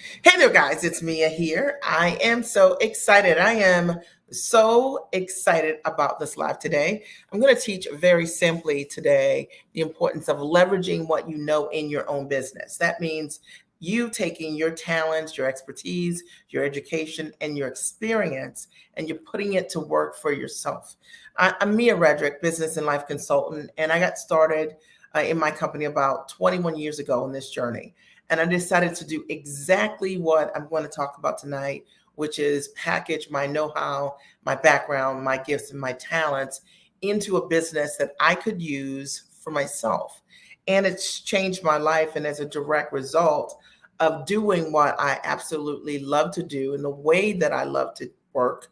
Hey there, guys. It's Mia here. I am so excited. I am so excited about this live today. I'm going to teach very simply today the importance of leveraging what you know in your own business. That means you taking your talents, your expertise, your education, and your experience, and you're putting it to work for yourself. I'm Mia Redrick, business and life consultant, and I got started in my company about 21 years ago on this journey. And I decided to do exactly what I'm going to talk about tonight, which is package my know how, my background, my gifts, and my talents into a business that I could use for myself. And it's changed my life. And as a direct result of doing what I absolutely love to do in the way that I love to work,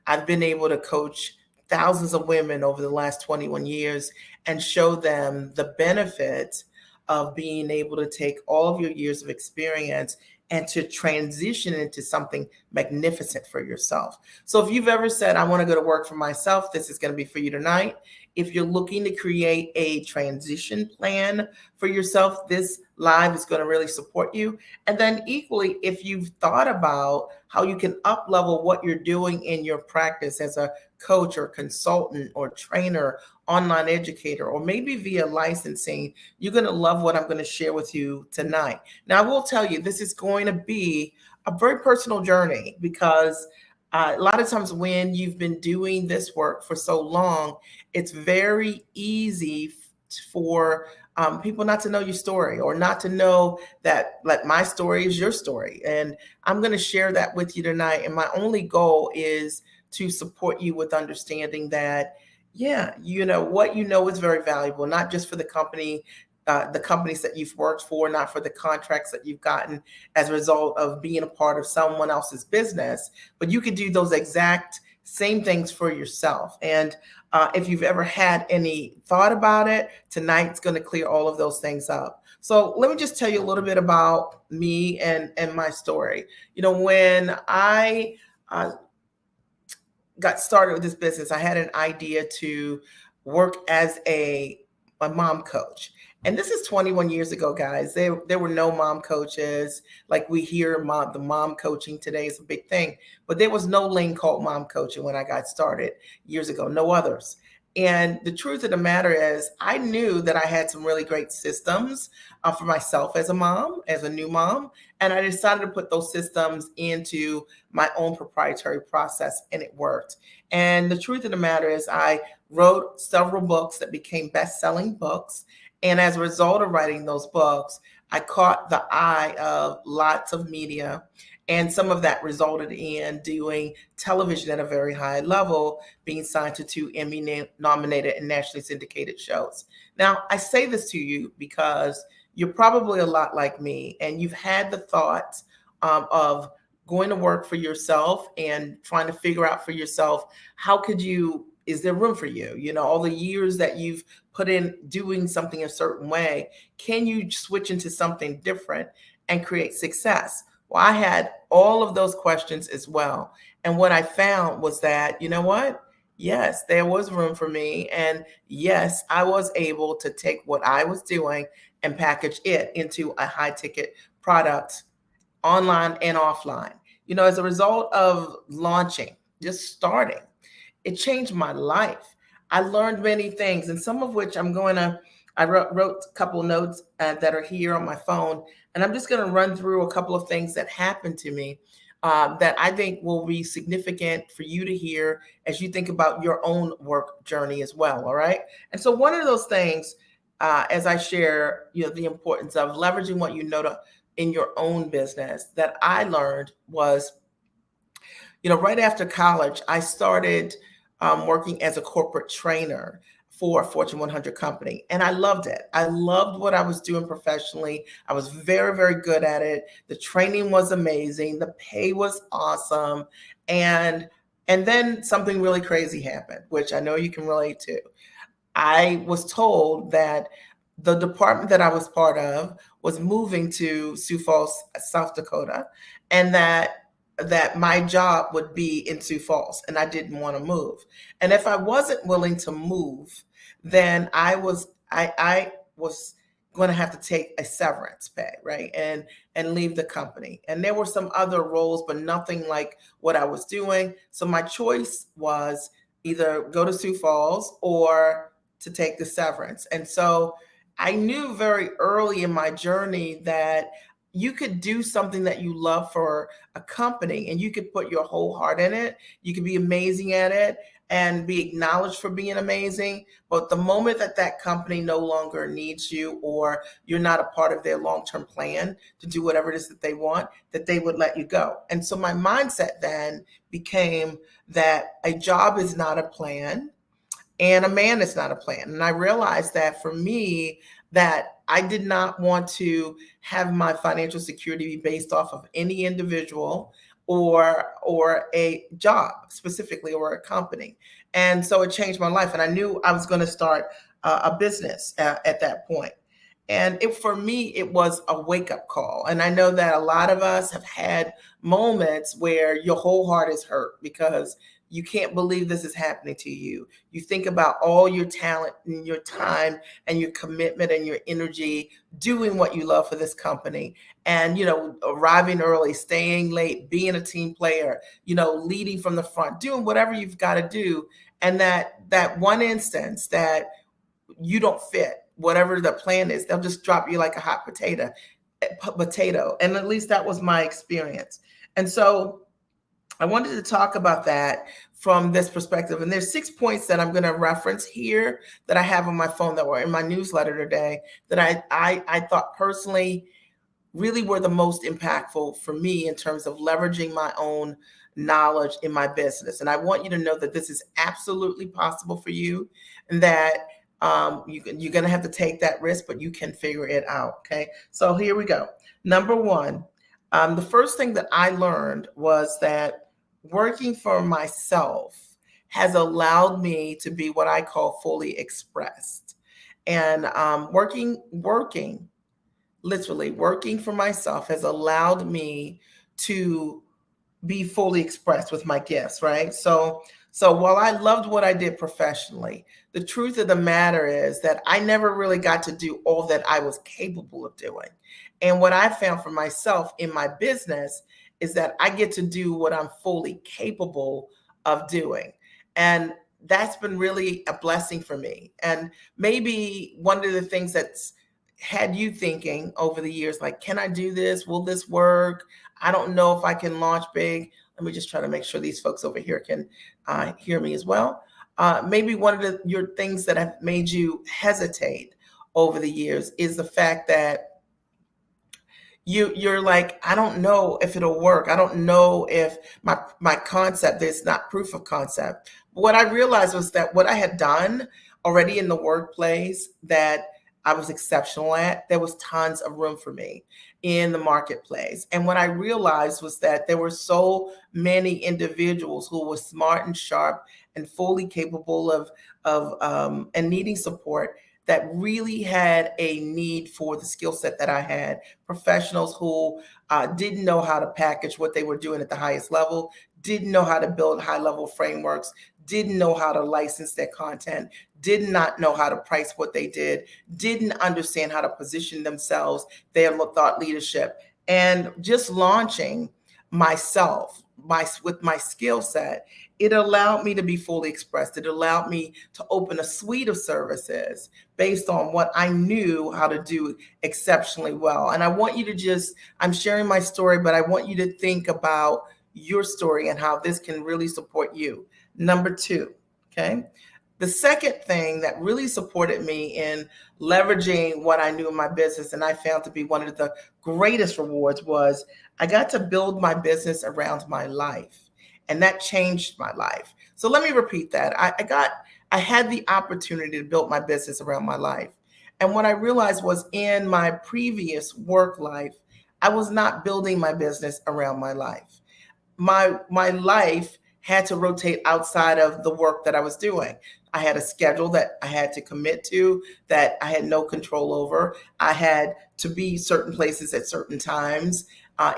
I've been able to coach thousands of women over the last 21 years and show them the benefits of being able to take all of your years of experience and to transition into something magnificent for yourself. So if you've ever said, I want to go to work for myself, this is going to be for you tonight. If you're looking to create a transition plan for yourself, this live is going to really support you. And then equally, if you've thought about how you can up level what you're doing in your practice as a coach or consultant or trainer, online educator, or maybe via licensing, you're going to love what I'm going to share with you tonight. Now, I will tell you, this is going to be a very personal journey because a lot of times when you've been doing this work for so long, it's very easy for people not to know your story or not to know that like my story is your story. And I'm going to share that with you tonight. And my only goal is to support you with understanding that, yeah, what you know is very valuable, not just for the companies that you've worked for, not for the contracts that you've gotten as a result of being a part of someone else's business, but you could do those exact same things for yourself. And if you've ever had any thought about it, tonight's going to clear all of those things up. So let me just tell you a little bit about me and my story. When I got started with this business, I had an idea to work as a mom coach. And this is 21 years ago, guys. There were no mom coaches. Like we hear the mom coaching today is a big thing, but there was no lane called mom coaching when I got started years ago, no others. And the truth of the matter is, I knew that I had some really great systems for myself as a mom, as a new mom. And I decided to put those systems into my own proprietary process, and it worked. And the truth of the matter is, I wrote several books that became best-selling books. And as a result of writing those books, I caught the eye of lots of media. And some of that resulted in doing television at a very high level, being signed to 2 Emmy nominated and nationally syndicated shows. Now, I say this to you because you're probably a lot like me, and you've had the thoughts of going to work for yourself and trying to figure out for yourself, is there room for you? All the years that you've put in doing something a certain way, can you switch into something different and create success? Well, I had all of those questions as well. And what I found was that, you know what? Yes, there was room for me. And yes, I was able to take what I was doing and package it into a high ticket product online and offline. As a result of launching, just starting, it changed my life. I learned many things, and some of which I wrote a couple of notes that are here on my phone, and I'm just going to run through a couple of things that happened to me that I think will be significant for you to hear as you think about your own work journey as well. All right. And so one of those things, as I share, the importance of leveraging what you know in your own business that I learned was, right after college, I started working as a corporate trainer for a Fortune 100 company. And I loved it. I loved what I was doing professionally. I was very, very good at it. The training was amazing. The pay was awesome. And then something really crazy happened, which I know you can relate to. I was told that the department that I was part of was moving to Sioux Falls, South Dakota, and that my job would be in Sioux Falls, and I didn't want to move. And if I wasn't willing to move, then I was going to have to take a severance pay, right? And leave the company. And there were some other roles, but nothing like what I was doing. So my choice was either go to Sioux Falls or to take the severance. And so I knew very early in my journey that you could do something that you love for a company and you could put your whole heart in it. You could be amazing at it and be acknowledged for being amazing. But the moment that that company no longer needs you or you're not a part of their long-term plan to do whatever it is that they want, that they would let you go. And so my mindset then became that a job is not a plan and a man is not a plan. And I realized that for me, that I did not want to have my financial security be based off of any individual or a job specifically or a company. And so it changed my life. And I knew I was going to start a business at that point. And it, for me, it was a wake up call. And I know that a lot of us have had moments where your whole heart is hurt because you can't believe this is happening to you. You think about all your talent and your time and your commitment and your energy doing what you love for this company. And, arriving early, staying late, being a team player, leading from the front, doing whatever you've got to do. And that one instance that you don't fit, whatever the plan is, they'll just drop you like a hot potato. And at least that was my experience. And so I wanted to talk about that from this perspective. And there's 6 points that I'm going to reference here that I have on my phone that were in my newsletter today that I thought personally really were the most impactful for me in terms of leveraging my own knowledge in my business. And I want you to know that this is absolutely possible for you and that you're going to have to take that risk, but you can figure it out. Okay. So here we go. Number one, the first thing that I learned was that working for myself has allowed me to be what I call fully expressed. And literally working for myself has allowed me to be fully expressed with my gifts, right? So while I loved what I did professionally, the truth of the matter is that I never really got to do all that I was capable of doing. And what I found for myself in my business is that I get to do what I'm fully capable of doing. And that's been really a blessing for me. And maybe one of the things that's had you thinking over the years, like, can I do this? Will this work? I don't know if I can launch big. Let me just try to make sure these folks over here can hear me as well. Maybe one of your things that have made you hesitate over the years is the fact that you're like, I don't know if it'll work. I don't know if my concept is not proof of concept. But what I realized was that what I had done already in the workplace that I was exceptional at, there was tons of room for me in the marketplace. And what I realized was that there were so many individuals who were smart and sharp and fully capable of and needing support that really had a need for the skill set that I had. Professionals who didn't know how to package what they were doing at the highest level, didn't know how to build high level frameworks, didn't know how to license their content, did not know how to price what they did, didn't understand how to position themselves, their thought leadership. And just launching myself with my skill set, it allowed me to be fully expressed. It allowed me to open a suite of services based on what I knew how to do exceptionally well. And I want you to I'm sharing my story, but I want you to think about your story and how this can really support you. Number two, okay? The second thing that really supported me in leveraging what I knew in my business, and I found to be one of the greatest rewards, was I got to build my business around my life. And that changed my life. So let me repeat that. I had the opportunity to build my business around my life. And what I realized was in my previous work life, I was not building my business around my life. My life had to rotate outside of the work that I was doing. I had a schedule that I had to commit to that I had no control over. I had to be certain places at certain times,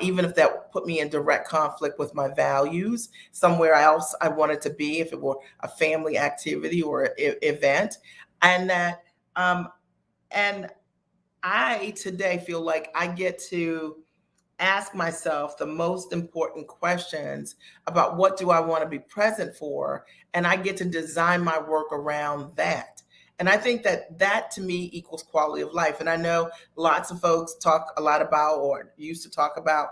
even if that put me in direct conflict with my values, somewhere else I wanted to be, if it were a family activity or event. And that, and I today feel like I get to ask myself the most important questions about what do I want to be present for, and I get to design my work around that. And I think that that to me equals quality of life. And I know lots of folks talk a lot about or used to talk about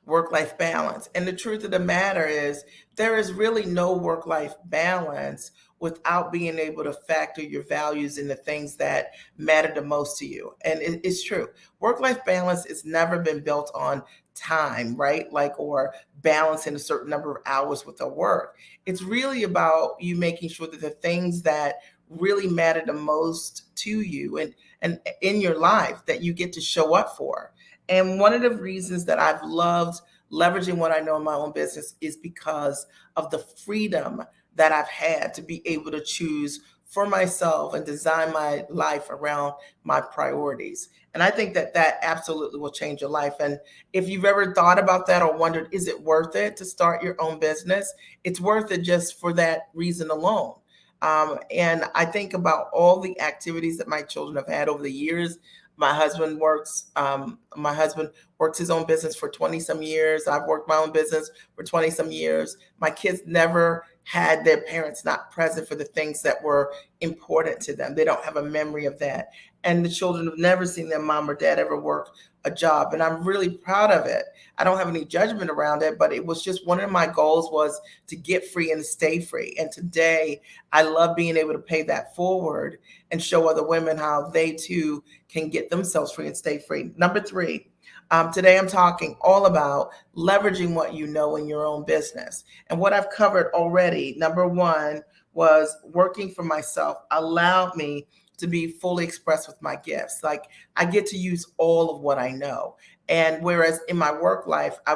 work life balance. And the truth of the matter is, there is really no work life balance without being able to factor your values in the things that matter the most to you. And it's true. Work life balance has never been built on time, right? Like, or balancing a certain number of hours with the work. It's really about you making sure that the things that really matter the most to you and in your life that you get to show up for. And one of the reasons that I've loved leveraging what I know in my own business is because of the freedom that I've had to be able to choose for myself and design my life around my priorities. And I think that that absolutely will change your life. And if you've ever thought about that or wondered, is it worth it to start your own business? It's worth it just for that reason alone. And I think about all the activities that my children have had over the years. My husband works his own business for 20 some years. I've worked my own business for 20 some years. My kids never had their parents not present for the things that were important to them. They don't have a memory of that. And the children have never seen their mom or dad ever work a job. And I'm really proud of it. I don't have any judgment around it, but it was just one of my goals was to get free and stay free. And today I love being able to pay that forward and show other women how they too can get themselves free and stay free. Number three, today I'm talking all about leveraging what you know in your own business. And what I've covered already, number one, was working for myself allowed me to be fully expressed with my gifts. Like, I get to use all of what I know. And whereas in my work life, I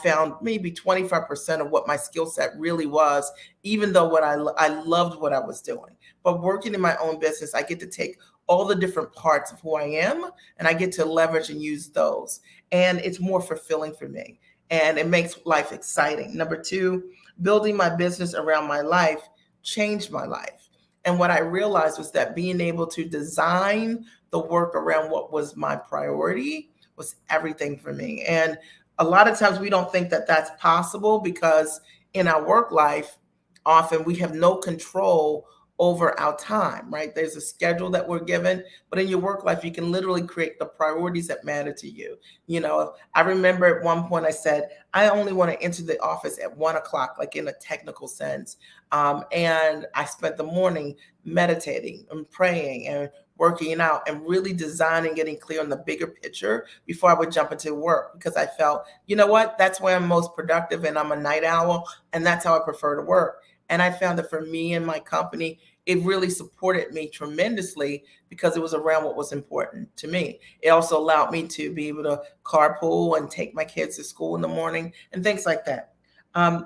found maybe 25% of what my skill set really was, even though I loved what I was doing. But working in my own business, I get to take all the different parts of who I am and I get to leverage and use those. And it's more fulfilling for me and it makes life exciting. Number two, building my business around my life changed my life. And what I realized was that being able to design the work around what was my priority was everything for me. And a lot of times we don't think that that's possible because in our work life, often we have no control over our time, right? There's a schedule that we're given, but in your work life, you can literally create the priorities that matter to you. You know, I remember at one point I said, I only want to enter the office at 1 o'clock, like in a technical sense. And I spent the morning meditating and praying and working out and really designing, getting clear on the bigger picture before I would jump into work because I felt, you know what, that's where I'm most productive and I'm a night owl and that's how I prefer to work. And I found that for me and my company, it really supported me tremendously because it was around what was important to me. It also allowed me to be able to carpool and take my kids to school in the morning and things like that.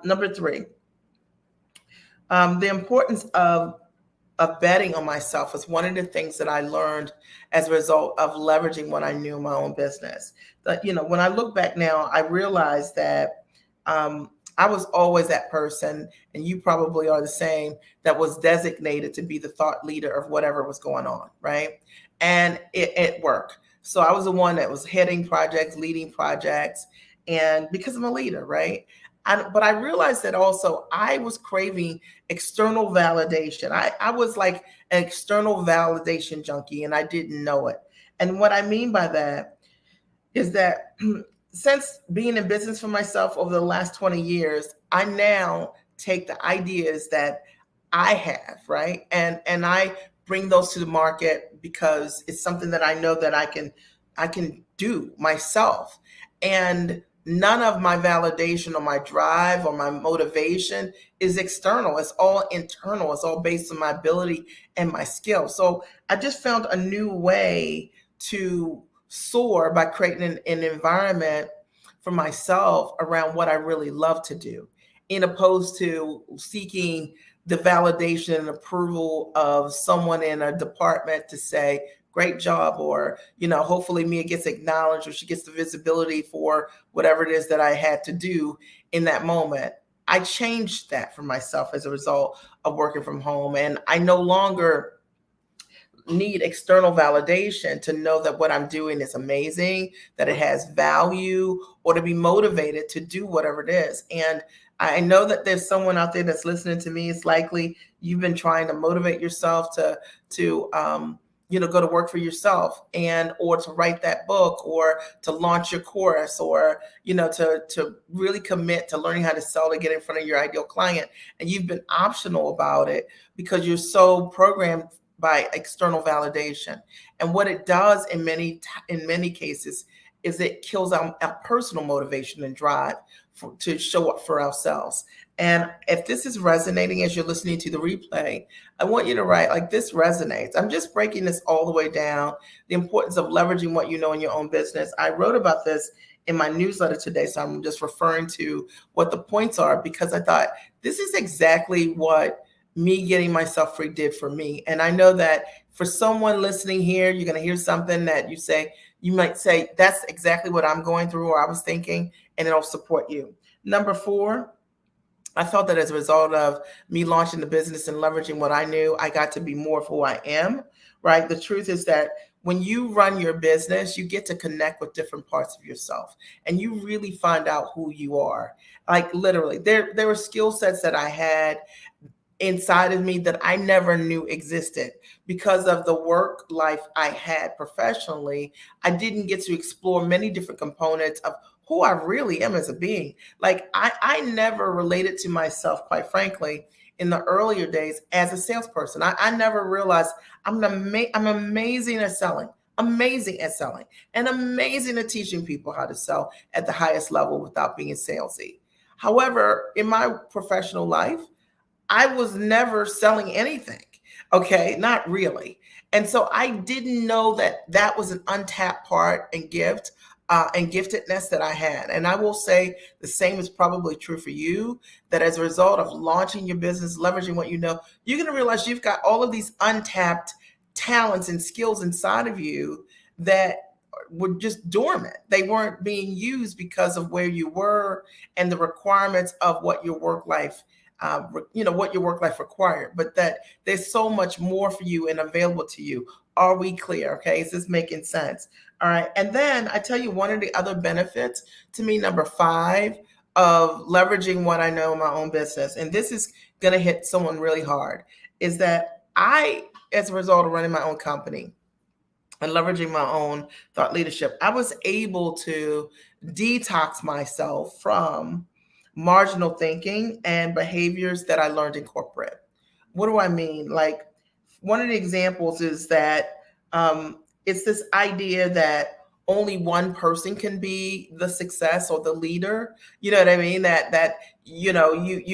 Number three, the importance of betting on myself was one of the things that I learned as a result of leveraging what I knew in my own business. That, you know, when I look back now, I realized that I was always that person, and you probably are the same, that was designated to be the thought leader of whatever was going on, right? And it worked. So I was the one that was heading projects, leading projects, and because I'm a leader, right? But I realized that also I was craving external validation. I was like an external validation junkie, and I didn't know it. And what I mean by that is that since being in business for myself over the last 20 years, I now take the ideas that I have, right? And I bring those to the market because it's something that I know that I can do myself. And none of my validation or my drive or my motivation is external. It's all internal. It's all based on my ability and my skill. So I just found a new way to soar by creating an environment for myself around what I really love to do, in opposed to seeking the validation and approval of someone in a department to say, great job, or, you know, hopefully Mia gets acknowledged or she gets the visibility for whatever it is that I had to do in that moment. I changed that for myself as a result of working from home. And I no longer need external validation to know that what I'm doing is amazing, that it has value, or to be motivated to do whatever it is. And I know that there's someone out there that's listening to me. It's likely you've been trying to motivate yourself to go to work for yourself, and or to write that book, or to launch your course, or to really commit to learning how to sell to get in front of your ideal client. And you've been optional about it because you're so programmed by external validation. And what it does in many cases is it kills our personal motivation and drive to show up for ourselves. And if this is resonating as you're listening to the replay, I want you to write like, this resonates. I'm just breaking this all the way down. The importance of leveraging what you know in your own business. I wrote about this in my newsletter today, so I'm just referring to what the points are, because I thought this is exactly what me getting myself free did for me. And I know that for someone listening here, you're going to hear something that you might say, that's exactly what I'm going through, or I was thinking, and it'll support you. Number 4, I felt that as a result of me launching the business and leveraging what I knew, I got to be more of who I am, right? The truth is that when you run your business, you get to connect with different parts of yourself, and you really find out who you are. Like, literally, there were skill sets that I had inside of me that I never knew existed because of the work life I had professionally. I didn't get to explore many different components of who I really am as a being. Like, I never related to myself, quite frankly, in the earlier days as a salesperson. I never realized I'm amazing at selling, and amazing at teaching people how to sell at the highest level without being salesy. However, in my professional life, I was never selling anything. Okay, not really. And so I didn't know that that was an untapped part and giftedness that I had. And I will say the same is probably true for you, that as a result of launching your business, leveraging what you know, you're going to realize you've got all of these untapped talents and skills inside of you that were just dormant. They weren't being used because of where you were and the requirements of what your work life what your work life required, but that there's so much more for you and available to you. Are we clear? Okay. Is this making sense? All right. And then I tell you, one of the other benefits to me, number 5, of leveraging what I know in my own business, and this is going to hit someone really hard, is that as a result of running my own company and leveraging my own thought leadership, I was able to detox myself from marginal thinking and behaviors that I learned in corporate. What do I mean? Like, one of the examples is that it's this idea that only one person can be the success or the leader. You know what I mean? That you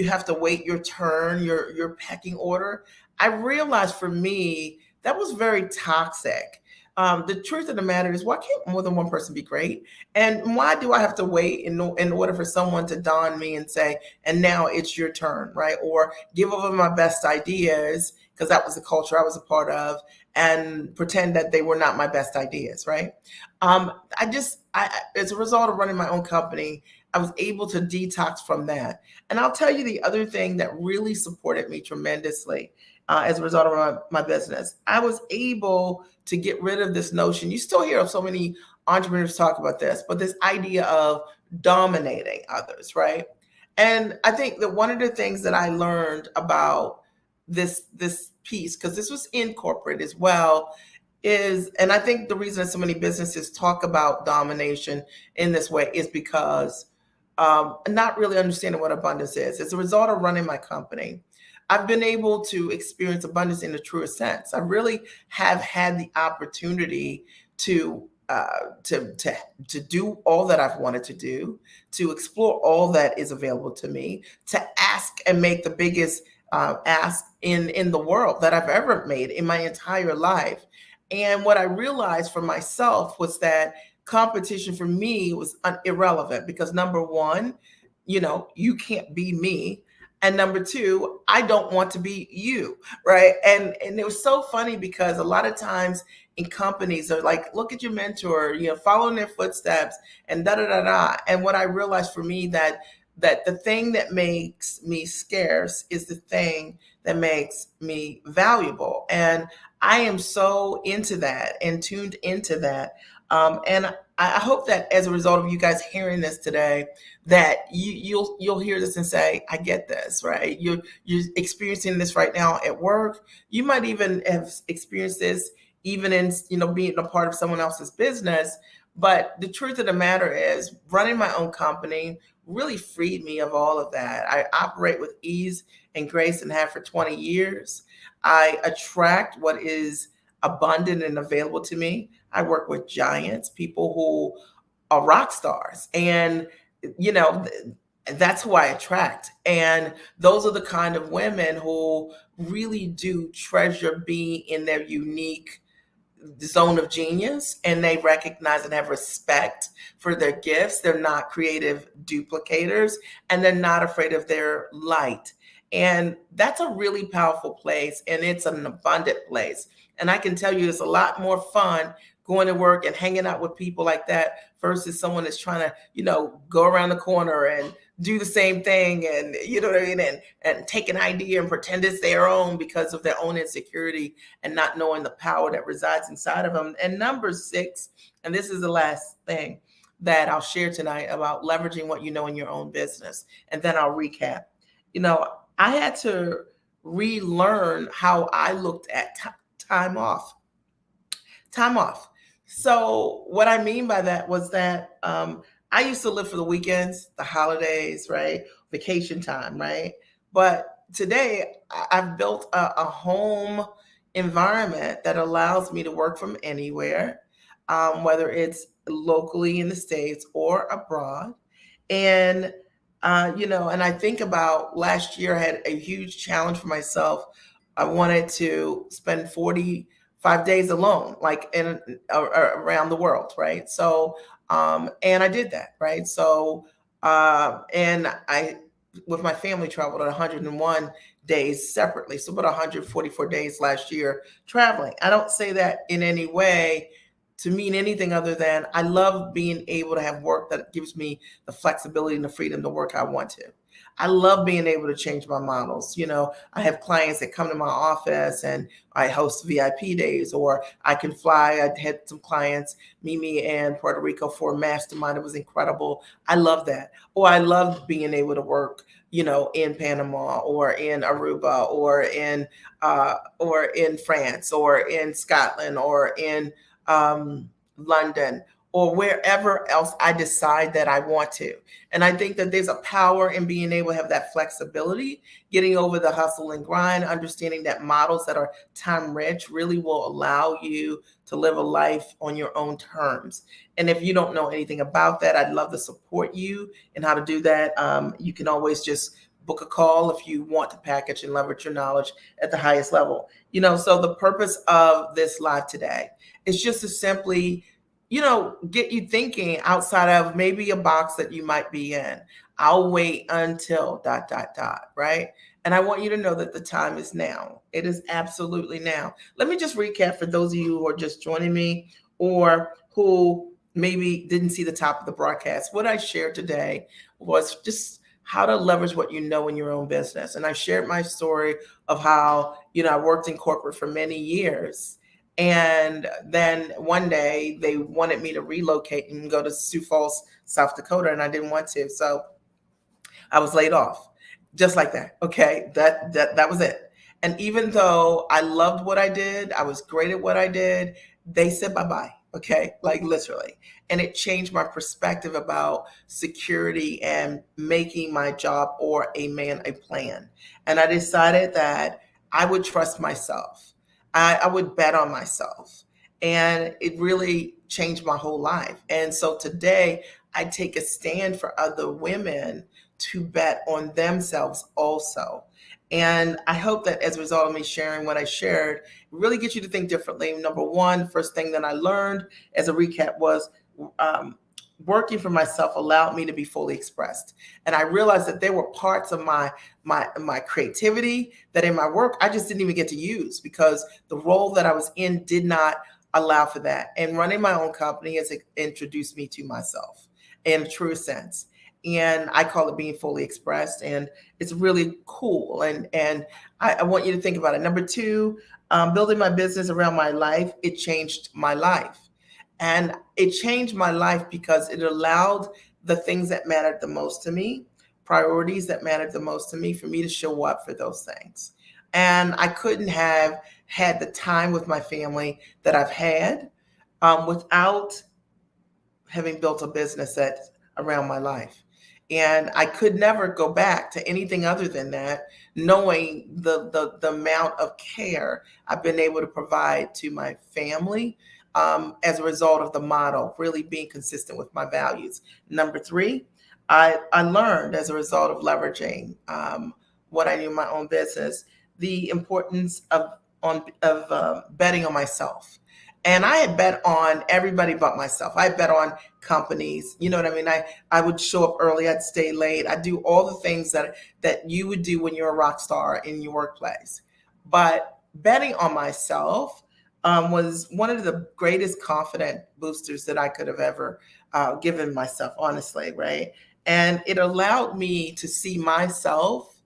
have to wait your turn, your pecking order. I realized for me that was very toxic. The truth of the matter is, why can't more than one person be great? And why do I have to wait in order for someone to dawn me and say, and now it's your turn, right? Or give over my best ideas, because that was the culture I was a part of, and pretend that they were not my best ideas, right? As a result of running my own company, I was able to detox from that. And I'll tell you the other thing that really supported me tremendously as a result of my business. I was able to get rid of this notion. You still hear of so many entrepreneurs talk about this, but this idea of dominating others, right? And I think that one of the things that I learned about this piece, because this was in corporate as well, is, and I think the reason that so many businesses talk about domination in this way is because not really understanding what abundance is. As a result of running my company, I've been able to experience abundance in the truest sense. I really have had the opportunity to do all that I've wanted to do, to explore all that is available to me, to ask and make the biggest ask in the world that I've ever made in my entire life. And what I realized for myself was that competition for me was irrelevant, because number one, you can't be me. And number 2, I don't want to be you, right? And it was so funny because a lot of times in companies are like, look at your mentor, follow in their footsteps, and da da da da. And what I realized for me, that the thing that makes me scarce is the thing that makes me valuable. And I am so into that and tuned into that. And I hope that as a result of you guys hearing this today, that you'll hear this and say, I get this, right? You're experiencing this right now at work. You might even have experienced this even in, being a part of someone else's business. But the truth of the matter is, running my own company really freed me of all of that. I operate with ease and grace and have for 20 years. I attract what is abundant and available to me. I work with giants, people who are rock stars. And, you know, that's who I attract. And those are the kind of women who really do treasure being in their unique zone of genius, and they recognize and have respect for their gifts. They're not creative duplicators, and they're not afraid of their light. And that's a really powerful place, and it's an abundant place. And I can tell you it's a lot more fun going to work and hanging out with people like that versus someone that's trying to, go around the corner and do the same thing, and you know what I mean, and take an idea and pretend it's their own because of their own insecurity and not knowing the power that resides inside of them. And number six, and this is the last thing that I'll share tonight about leveraging what you know in your own business, and then I'll recap. I had to relearn how I looked at time off. Time off. So what I mean by that was that I used to live for the weekends, the holidays, right? Vacation time, right? But today I've built a home environment that allows me to work from anywhere, whether it's locally in the States or abroad. And and I think about last year, I had a huge challenge for myself. I wanted to spend 45 days alone, like around the world, right? So, and I did that, right? So, and I, with my family, traveled at 101 days separately, so about 144 days last year traveling. I don't say that in any way to mean anything other than I love being able to have work that gives me the flexibility and the freedom to work I want to. I love being able to change my models. I have clients that come to my office and I host VIP days, or I can fly. I had some clients, Mimi in Puerto Rico, for a mastermind. It was incredible. I love that. Or I love being able to work, in Panama or in Aruba or in France or in Scotland or in London, or wherever else I decide that I want to. And I think that there's a power in being able to have that flexibility, getting over the hustle and grind, understanding that models that are time rich really will allow you to live a life on your own terms. And if you don't know anything about that, I'd love to support you in how to do that. You can always just book a call if you want to package and leverage your knowledge at the highest level. So the purpose of this live today is just to simply, get you thinking outside of maybe a box that you might be in. I'll wait until ... right? And I want you to know that the time is now. It is absolutely now. Let me just recap for those of you who are just joining me or who maybe didn't see the top of the broadcast. What I shared today was just how to leverage what you know in your own business. And I shared my story of how, I worked in corporate for many years. And then one day they wanted me to relocate and go to Sioux Falls, South Dakota, and I didn't want to. So I was laid off just like that. Okay. That was it. And even though I loved what I did, I was great at what I did, they said bye-bye. Okay. Like literally. And it changed my perspective about security and making my job or a man a plan. And I decided that I would trust myself. I would bet on myself. And it really changed my whole life. And so today I take a stand for other women to bet on themselves also. And I hope that as a result of me sharing what I shared, it really gets you to think differently. Number one, first thing that I learned as a recap was working for myself allowed me to be fully expressed. And I realized that there were parts of my creativity that in my work, I just didn't even get to use because the role that I was in did not allow for that. And running my own company has introduced me to myself in a true sense. and I call it being fully expressed, and it's really cool. And I want you to think about it. Number two, building my business around my life, it changed my life. And it changed my life because it allowed the things that mattered the most to me, priorities that mattered the most to me, for me to show up for those things. And I couldn't have had the time with my family that I've had without having built a business that's around my life. And I could never go back to anything other than that, knowing the amount of care I've been able to provide to my family as a result of the model, really being consistent with my values. Number three, I learned as a result of leveraging what I knew in my own business, the importance of betting on myself. And I had bet on everybody but myself. I bet on companies. You know what I mean? I would show up early. I'd stay late. I'd do all the things that you would do when you're a rock star in your workplace. But betting on myself was one of the greatest confident boosters that I could have ever given myself, honestly, right? And it allowed me to see myself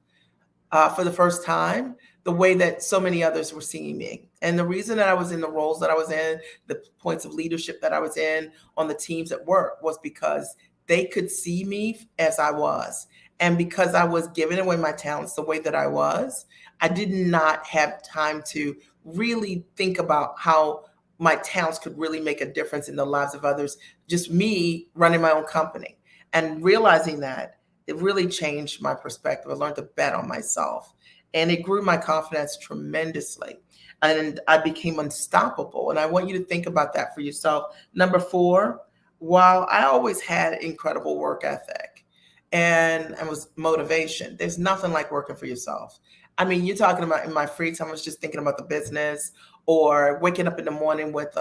for the first time the way that so many others were seeing me. And the reason that I was in the roles that I was in, the points of leadership that I was in on the teams at work, was because they could see me as I was. And because I was giving away my talents the way that I was, I did not have time to really think about how my talents could really make a difference in the lives of others, just me running my own company. And realizing that, it really changed my perspective. I learned to bet on myself, and it grew my confidence tremendously. And I became unstoppable. And I want you to think about that for yourself. Number four, while I always had incredible work ethic and was motivation, there's nothing like working for yourself. I mean, you're talking about in my free time, I was just thinking about the business, or waking up in the morning with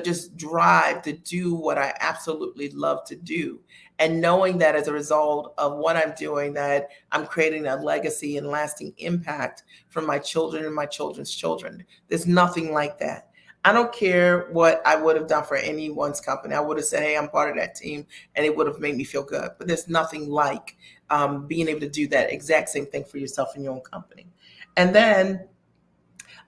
just drive to do what I absolutely love to do. And knowing that as a result of what I'm doing, that I'm creating a legacy and lasting impact for my children and my children's children. There's nothing like that. I don't care what I would have done for anyone's company. I would have said, hey, I'm part of that team, and it would have made me feel good. But there's nothing like being able to do that exact same thing for yourself in your own company. And then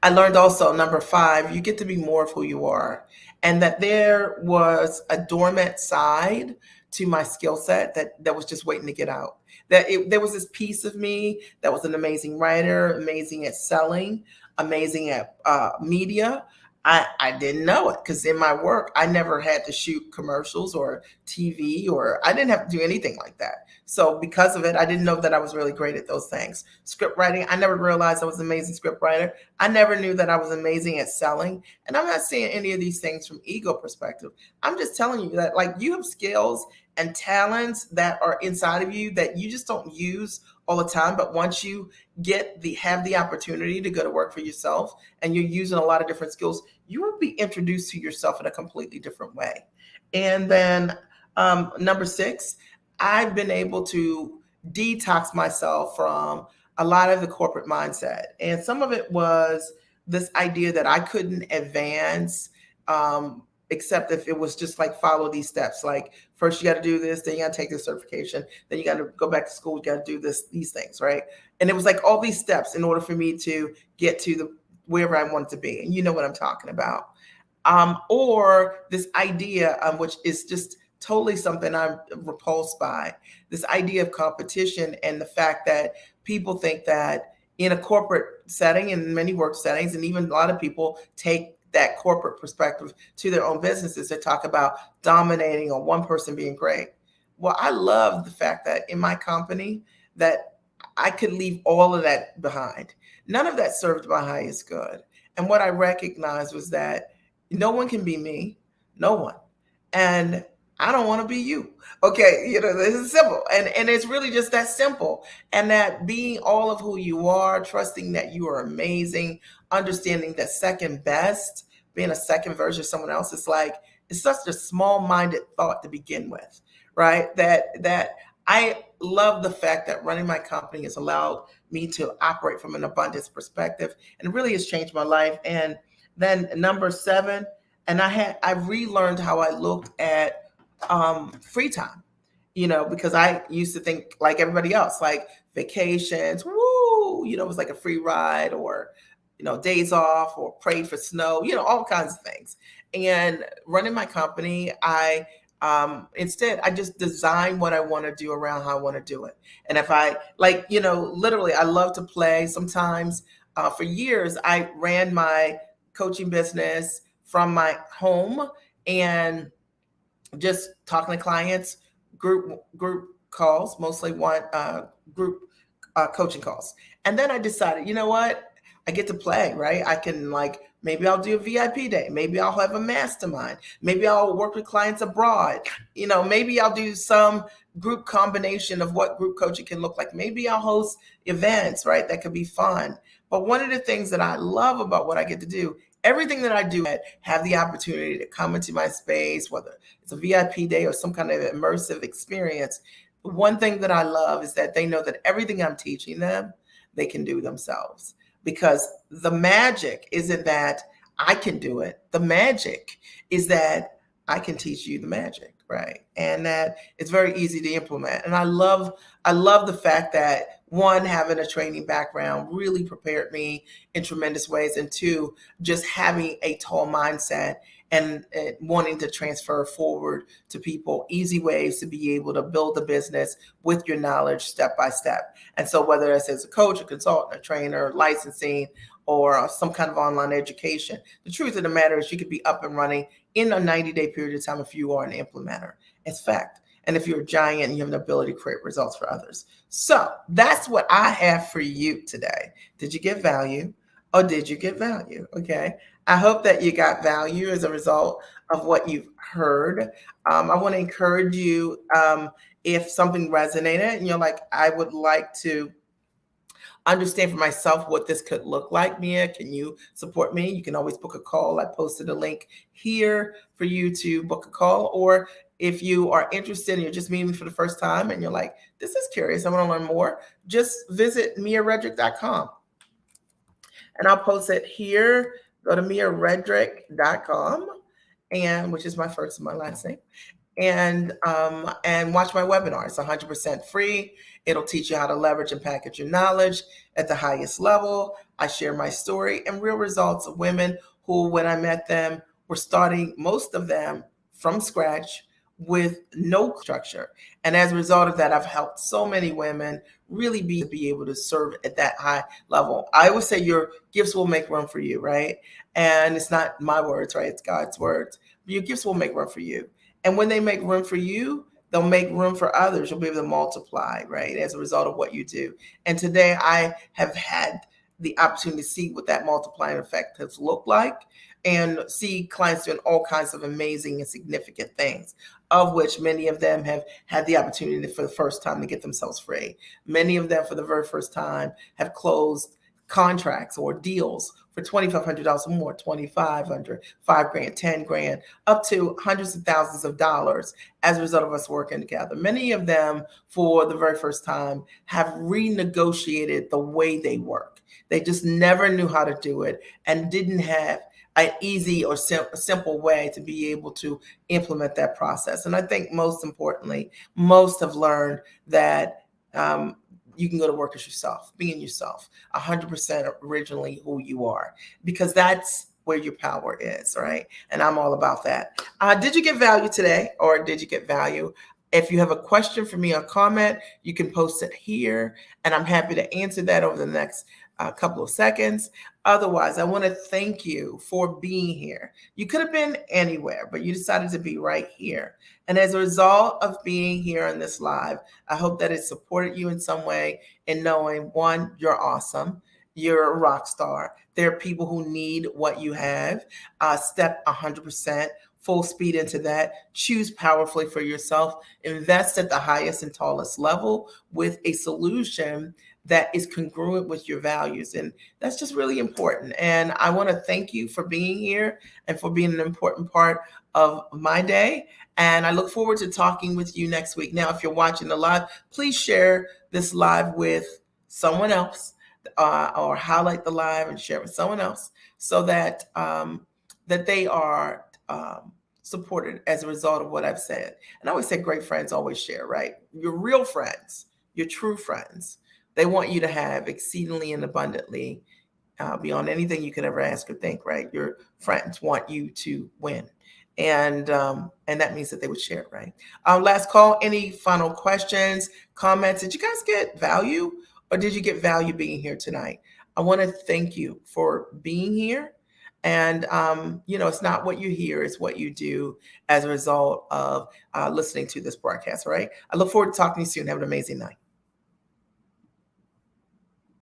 I learned also, number five, you get to be more of who you are. And that there was a dormant side to my skill set that was just waiting to get out. There was this piece of me that was an amazing writer, amazing at selling, amazing at media. I didn't know it because in my work, I never had to shoot commercials or TV, or I didn't have to do anything like that. So because of it, I didn't know that I was really great at those things. Script writing, I never realized I was an amazing script writer. I never knew that I was amazing at selling. And I'm not saying any of these things from ego perspective. I'm just telling you that, like, you have skills and talents that are inside of you that you just don't use all the time. But once you have the opportunity to go to work for yourself, and you're using a lot of different skills, you will be introduced to yourself in a completely different way. And then number six, I've been able to detox myself from a lot of the corporate mindset. And some of it was this idea that I couldn't advance except if it was just like follow these steps. Like, first you got to do this, then you got to take this certification, then you got to go back to school, you got to do these things, right? And it was like all these steps in order for me to get to the wherever I wanted to be. And you know what I'm talking about. Or this idea, which is just totally something I'm repulsed by, this idea of competition, and the fact that people think that in a corporate setting, in many work settings, and even a lot of people take that corporate perspective to their own businesses. They talk about dominating or one person being great. Well, I love the fact that in my company that I could leave all of that behind. None of that served my highest good. And what I recognized was that no one can be me, no one. And I don't want to be you. Okay, this is simple. And it's really just that simple. And that being all of who you are, trusting that you are amazing, understanding that second best, being a second version of someone else, is like, it's such a small-minded thought to begin with, right? That I love the fact that running my company has allowed me to operate from an abundance perspective, and it really has changed my life. And then number seven, and I relearned how I looked at free time. because I used to think like everybody else, like vacations, woo, it was like a free ride, or, days off, or prayed for snow, all kinds of things. And running my company, instead, I just design what I want to do around how I want to do it. And if I like, literally, I love to play. Sometimes, for years, I ran my coaching business from my home, and just talking to clients, group calls, mostly one group coaching calls. And then I decided, you know what? I get to play, right? I can, like, maybe I'll do a VIP day. Maybe I'll have a mastermind. Maybe I'll work with clients abroad. Maybe I'll do some group combination of what group coaching can look like. Maybe I'll host events, right? That could be fun. But one of the things that I love about what I get to do, everything that I do, have the opportunity to come into my space, whether it's a VIP day or some kind of immersive experience. The one thing that I love is that they know that everything I'm teaching them, they can do themselves. Because the magic isn't that I can do it. The magic is that I can teach you the magic, right? And that it's very easy to implement. And I love the fact that, one, having a training background really prepared me in tremendous ways, and two, just having a tall mindset and wanting to transfer forward to people easy ways to be able to build a business with your knowledge step by step. And so whether it's as a coach, a consultant, a trainer, licensing, or some kind of online education, the truth of the matter is you could be up and running in a 90-day period of time if you are an implementer. It's fact. And if you're a giant and you have an ability to create results for others. So that's what I have for you today. Did you get value, or did you get value? Okay. I hope that you got value as a result of what you've heard. I want to encourage you, if something resonated and you're like, I would like to understand for myself what this could look like. Mia, can you support me? You can always book a call. I posted a link here for you to book a call. Or if you are interested and you're just meeting me for the first time and you're like, this is curious, I want to learn more, just visit miaredrick.com. And I'll post it here. Go to miaredrick.com, and which is my first and my last name, and watch my webinar. It's 100% free. It'll teach you how to leverage and package your knowledge at the highest level. I share my story and real results of women who, when I met them, were starting, most of them, from scratch with no structure. And as a result of that, I've helped so many women really be able to serve at that high level. I always say your gifts will make room for you, right? And it's not my words, right? It's God's words. Your gifts will make room for you. And when they make room for you, they'll make room for others. You'll be able to multiply, right, as a result of what you do. And today I have had the opportunity to see what that multiplying effect has looked like, and see clients doing all kinds of amazing and significant things, of which many of them have had the opportunity for the first time to get themselves free. Many of them for the very first time have closed contracts or deals for $2,500 or more, $2,500, $5,000, $10,000, up to hundreds of thousands of dollars as a result of us working together. Many of them, for the very first time, have renegotiated the way they work. They just never knew how to do it and didn't have an easy or simple way to be able to implement that process. And I think most importantly, most have learned that you can go to work as yourself, being yourself, 100% originally who you are, because that's where your power is, right? And I'm all about that. Did you get value today, or did you get value? If you have a question for me or comment, you can post it here, and I'm happy to answer that over the next couple of seconds. Otherwise, I want to thank you for being here. You could have been anywhere, but you decided to be right here. And as a result of being here on this live, I hope that it supported you in some way in knowing, one, you're awesome. You're a rock star. There are people who need what you have. Step 100%. Full speed into that. Choose powerfully for yourself. Invest at the highest and tallest level with a solution that is congruent with your values. And that's just really important. And I want to thank you for being here and for being an important part of my day. And I look forward to talking with you next week. Now, if you're watching the live, please share this live with someone else, or highlight the live and share it with someone else, so that that they are supported as a result of what I've said. And I always say great friends always share, right? Your real friends, your true friends, they want you to have exceedingly and abundantly, beyond anything you could ever ask or think, right? Your friends want you to win. And that means that they would share it, right? Last call. Any final questions, comments? Did you guys get value, or did you get value being here tonight? I want to thank you for being here. And it's not what you hear; it's what you do as a result of listening to this broadcast. Right? I look forward to talking to you soon. Have an amazing night.